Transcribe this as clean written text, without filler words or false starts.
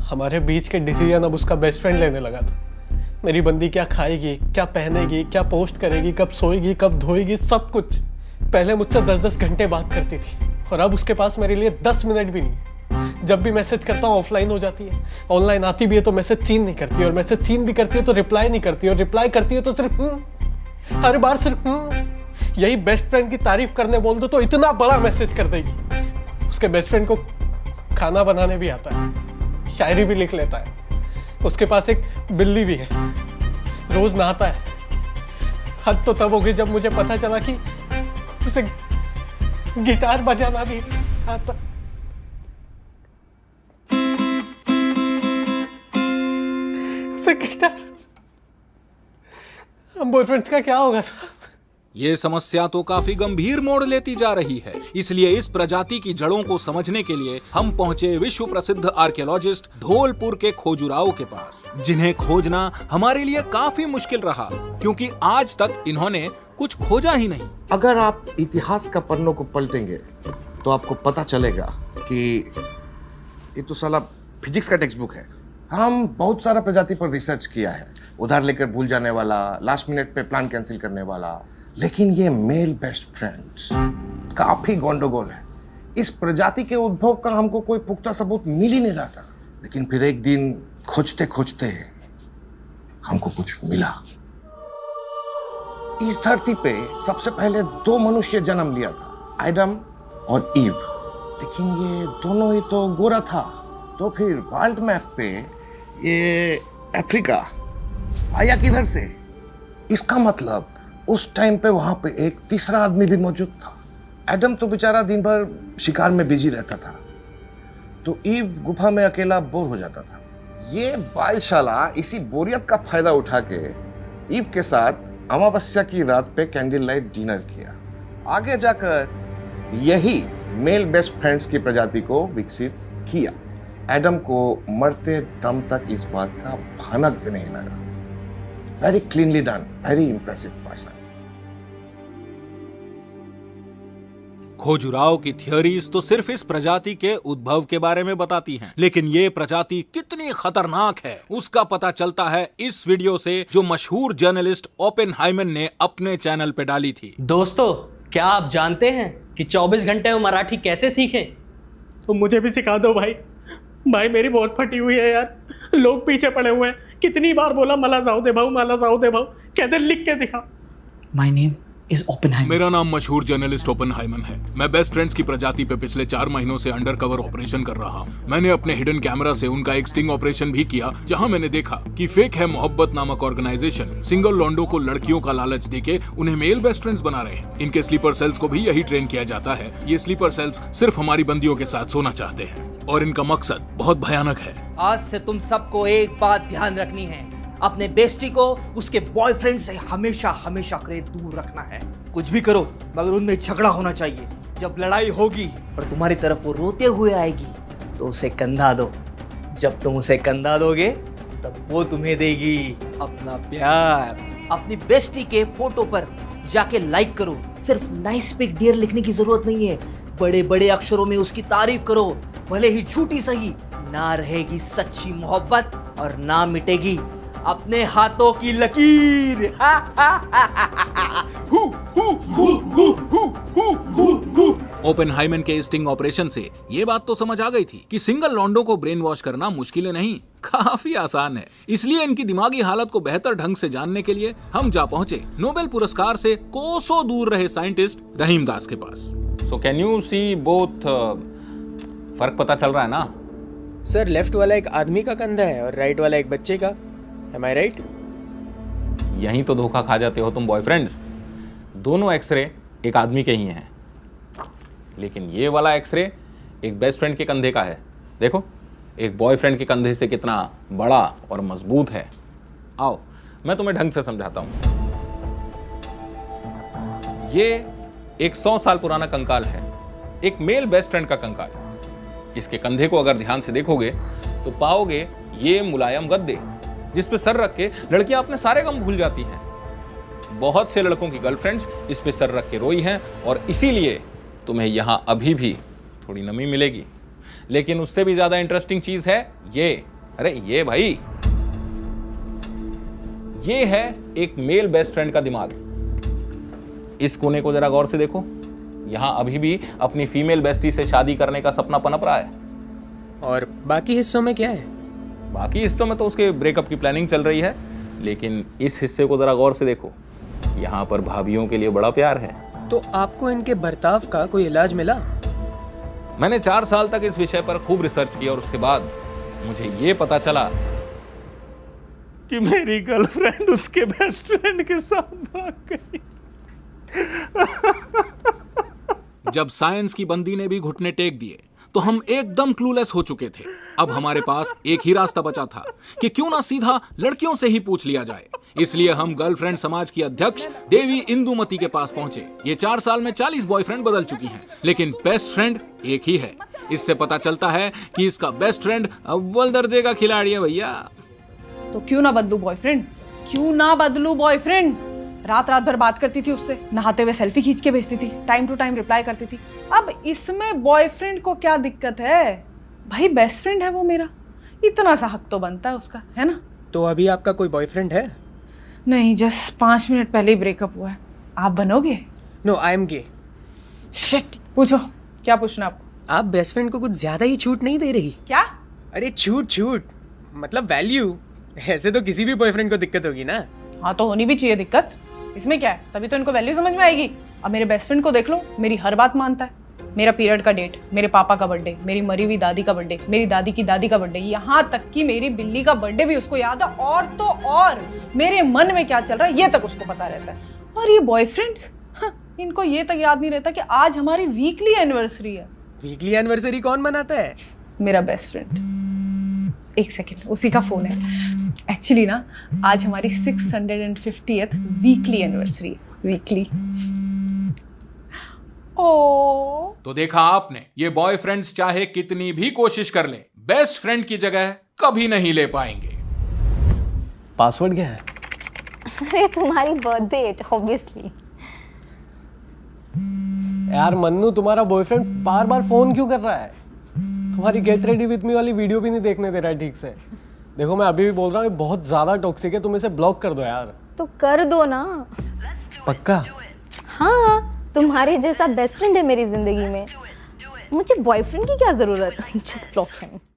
हमारे बीच के डिसीजन अब उसका बेस्ट फ्रेंड लेने लगा था। मेरी बंदी क्या खाएगी, क्या पहनेगी, क्या पोस्ट करेगी, कब सोएगी, कब धोएगी, सब कुछ। पहले मुझसे 10-10 घंटे बात करती थी और अब उसके पास मेरे लिए 10 मिनट भी नहीं है। जब भी मैसेज करता हूँ ऑफलाइन हो जाती है, ऑनलाइन आती भी है तो मैसेज सीन नहीं करती, और मैसेज सीन भी करती है तो रिप्लाई नहीं करती, और रिप्लाई करती है तो सिर्फ हर बार सिर्फ यही बेस्ट फ्रेंड की तारीफ करने बोल दो तो इतना बड़ा मैसेज कर देगी। उसके बेस्ट फ्रेंड को खाना बनाने भी आता है, शायरी भी लिख लेता है, उसके पास एक बिल्ली भी है, रोज नहाता है। हद तो तब होगी जब मुझे पता चला कि उसे गिटार बजाना भी आता। उसे गिटार। हम बॉयफ्रेंड्स का क्या होगा साहब? ये समस्या तो काफी गंभीर मोड़ लेती जा रही है। इसलिए इस प्रजाति की जड़ों को समझने के लिए हम पहुंचे विश्व प्रसिद्ध आर्कियोलॉजिस्ट धौलपुर के खोजुराव के पास, जिन्हें खोजना हमारे लिए काफी मुश्किल रहा, क्योंकि आज तक इन्होंने कुछ खोजा ही नहीं। अगर आप इतिहास का पन्नों को पलटेंगे तो आपको पता चलेगा कि ये तो साला फिजिक्स का टेक्स्ट बुक है। हम बहुत सारा प्रजाति पर रिसर्च किया है, उधार लेकर भूल जाने वाला, लास्ट मिनट पे प्लान कैंसिल करने वाला, लेकिन ये मेल बेस्ट फ्रेंड्स काफी गंडगोल है। इस प्रजाति के उद्भव का हमको कोई पुख्ता सबूत मिल ही नहीं रहा था, लेकिन फिर एक दिन खोजते खोजते हमको कुछ मिला। इस धरती पे सबसे पहले 2 मनुष्य जन्म लिया था, एडम और ईव, लेकिन ये दोनों ही तो गोरा था। तो फिर वर्ल्ड मैप पे ये अफ्रीका आया किधर से? इसका मतलब उस टाइम पे वहां पे एक तीसरा आदमी भी मौजूद था। एडम तो बेचारा दिन भर शिकार में बिजी रहता था, तो ईव गुफा में अकेला बोर हो जाता था। ये बालशाला इसी बोरियत का फायदा उठा के ईव के साथ अमावस्या की रात पे कैंडल लाइट डिनर किया। आगे जाकर यही मेल बेस्ट फ्रेंड्स की प्रजाति को विकसित किया। एडम को मरते दम तक इस बात का भनक भी नहीं लगा। Very cleanly done, very impressive person. Khajuraho की थियोरीज तो सिर्फ इस प्रजाति के उद्भव के बारे में बताती हैं, लेकिन ये प्रजाति कितनी खतरनाक है उसका पता चलता है इस वीडियो से, जो मशहूर जर्नलिस्ट ओपेनहाइमन ने अपने चैनल पे डाली थी। दोस्तों, क्या आप जानते हैं कि 24 घंटे में मराठी कैसे सीखें? तो मुझे भी सिखा दो भाई। भाई मेरी बहुत फटी हुई है यार, लोग पीछे पड़े हुए हैं। कितनी बार बोला मला जाओ दे भाऊ, मला जाओ दे भाऊ, कहते लिख के दिखा। My name is Oppenheimer. मेरा नाम मशहूर जर्नलिस्ट ओपेनहाइमन है। मैं बेस्ट फ्रेंड्स की प्रजाति पे पिछले 4 महीनों से अंडरकवर ऑपरेशन कर रहा हूँ। मैंने अपने हिडन कैमरा से उनका एक स्टिंग ऑपरेशन भी किया, जहाँ मैंने देखा कि फेक है मोहब्बत नामक ऑर्गेनाइजेशन सिंगल लॉन्डो को लड़कियों का लालच देके उन्हें मेल बेस्ट फ्रेंड्स बना रहे हैं। इनके स्लीपर सेल्स को भी यही ट्रेन किया जाता है। ये स्लीपर सेल्स सिर्फ हमारी बंदियों के साथ सोना चाहते हैं और इनका मकसद बहुत भयानक है। आज से तुम सबको एक बात ध्यान रखनी है, अपने बेस्टी को उसके बॉयफ्रेंड से हमेशा हमेशा करे दूर रखना है। कुछ भी करो मगर उनमें झगड़ा होना चाहिए। जब लड़ाई होगी और तुम्हारी तरफ वो रोते हुए आएगी तो उसे कंधा दो। जब तुम उसे कंधा दोगे तब वो तुम्हें देगी अपना प्यार। अपनी बेस्टी के फोटो पर जाके लाइक करो। सिर्फ नाइस पिक डियर लिखने की जरूरत नहीं है, बड़े बड़े अक्षरों में उसकी तारीफ करो, भले ही झूठी सही। ना रहेगी सच्ची मोहब्बत और ना मिटेगी अपने हाथों की लकीर। ओपेनहाइमन के स्टिंग ऑपरेशन से ये बात तो समझ आ गई थी कि सिंगल लॉन्डो को ब्रेन वॉश करना मुश्किल नहीं, काफी आसान है। इसलिए इनकी दिमागी हालत को बेहतर ढंग से जानने के लिए हम जा पहुंचे नोबेल पुरस्कार से कोसों दूर रहे साइंटिस्ट रहीम दास के पास। So can you see both? फर्क पता चल रहा है ना? सर, लेफ्ट वाला एक आदमी का कंधा है और राइट वाला एक बच्चे का। Am I right? यहीं तो धोखा खा जाते हो तुम बॉयफ्रेंड्स। दोनों एक्सरे एक आदमी के ही हैं, लेकिन ये वाला एक्सरे एक बेस्ट फ्रेंड के कंधे का है। देखो, एक बॉयफ्रेंड के कंधे से कितना बड़ा और मजबूत है। आओ मैं तुम्हें ढंग से समझाता हूं। ये एक 100 साल पुराना कंकाल है, एक मेल बेस्ट फ्रेंड का कंकाल। इसके कंधे को अगर ध्यान से देखोगे तो पाओगे ये मुलायम गद्दे जिस पे सर रख के लड़कियां अपने सारे गम भूल जाती हैं। बहुत से लड़कों की गर्लफ्रेंड्स इस पे सर रख के रोई हैं और इसीलिए तुम्हें यहां अभी भी थोड़ी नमी मिलेगी। लेकिन उससे भी ज्यादा इंटरेस्टिंग चीज है ये अरे ये भाई, ये है एक मेल बेस्ट फ्रेंड का दिमाग। इस कोने को जरा गौर से देखो, यहां अभी भी अपनी फीमेल बेस्टी से शादी करने का सपना पनप रहा है। और बाकी हिस्सों में क्या है? बाकी हिस्सों में तो उसके ब्रेकअप की प्लानिंग चल रही है, लेकिन इस हिस्से को जरा गौर से देखो, यहाँ पर भाभीियों के लिए बड़ा प्यार है। तो आपको इनके बर्ताव का कोई इलाज मिला? मैंने 4 साल तक इस विषय पर खूब रिसर्च किया और उसके बाद मुझे ये पता चला कि मेरी गर्लफ्रेंड उसके बेस्ट फ्रेंड के साथ भाग गई। जब साइंस की बंदी ने भी घुटने टेक दिए तो हम एकदम क्लूलेस हो चुके थे। अब हमारे पास एक ही रास्ता बचा था कि क्यों ना सीधा लड़कियों से ही पूछ लिया जाए। इसलिए हम गर्लफ्रेंड समाज की अध्यक्ष देवी इंदुमती के पास पहुंचे। ये 4 साल में 40 बॉयफ्रेंड बदल चुकी हैं, लेकिन बेस्ट फ्रेंड एक ही है। इससे पता चलता है कि इसका बेस्ट फ्रेंड अव्वल दर्जे का खिलाड़ी है भैया। तो क्यों ना बदलू बॉयफ्रेंड, क्यों ना बदलू बॉयफ्रेंड। रात रात भर बात करती थी उससे, नहाते हुए सेल्फी खींच के भेजती थी, टाइम टू टाइम रिप्लाई करती थी। अब इसमें बॉयफ्रेंड को क्या दिक्कत है भाई? बेस्ट फ्रेंड है वो मेरा, इतना सा हक तो बनता है उसका, है ना? तो अभी आपका कोई बॉयफ्रेंड है? नहीं, जस्ट 5 मिनट पहले ही ब्रेकअप हुआ है। आप बनोगे? No, I am gay. Shit, पूछो क्या पूछना आपको। आप बेस्ट फ्रेंड को कुछ ज्यादा ही छूट नहीं दे रही? क्या? अरे छूट मतलब वैल्यू। ऐसे तो किसी भी बॉयफ्रेंड को दिक्कत होगी ना। हाँ, तो होनी भी चाहिए दिक्कत, इसमें क्या है? तभी तो इनको वैल्यू समझ में आएगी। अब मेरे बेस्ट फ्रेंड को देख लो, मेरी हर बात मानता है। मेरा पीरियड का डेट, मेरे पापा का बर्थडे, मेरी मरी हुई दादी का बर्थडे, मेरी दादी की दादी का बर्थडे, यहाँ तक कि मेरी बिल्ली का बर्थडे भी उसको याद है। और तो और मेरे मन में क्या चल रहा है ये तक उसको पता रहता है। और ये बॉयफ्रेंड्स, इनको ये तक याद नहीं रहता कि आज हमारी वीकली एनिवर्सरी है। वीकली एनिवर्सरी कौन मनाता है? मेरा बेस्ट फ्रेंड। एक सेकेंड, उसी का फोन है। एक्चुअली ना आज हमारी 650th वीकली एनिवर्सरी। वीकली। ओ, तो देखा आपने, ये बॉयफ्रेंड्स चाहे कितनी भी कोशिश कर लें, बेस्ट फ्रेंड की जगह कभी नहीं ले पाएंगे। पासवर्ड क्या है? अरे तुम्हारी बर्थ डेट ऑब्वियसली। यार मन्नू, तुम्हारा बॉयफ्रेंड बार बार फोन क्यों कर रहा है? तुम्हारी गेट रेडी विथ मी वाली वीडियो भी नहीं देखने दे रहा है ठीक से। देखो मैं अभी भी बोल रहा हूँ, बहुत ज्यादा टॉक्सिक है, तुम इसे ब्लॉक कर दो यार। तो कर दो ना। पक्का? हाँ, तुम्हारे जैसा बेस्ट फ्रेंड है मेरी जिंदगी में, मुझे बॉयफ्रेंड की क्या जरूरत? Just block him.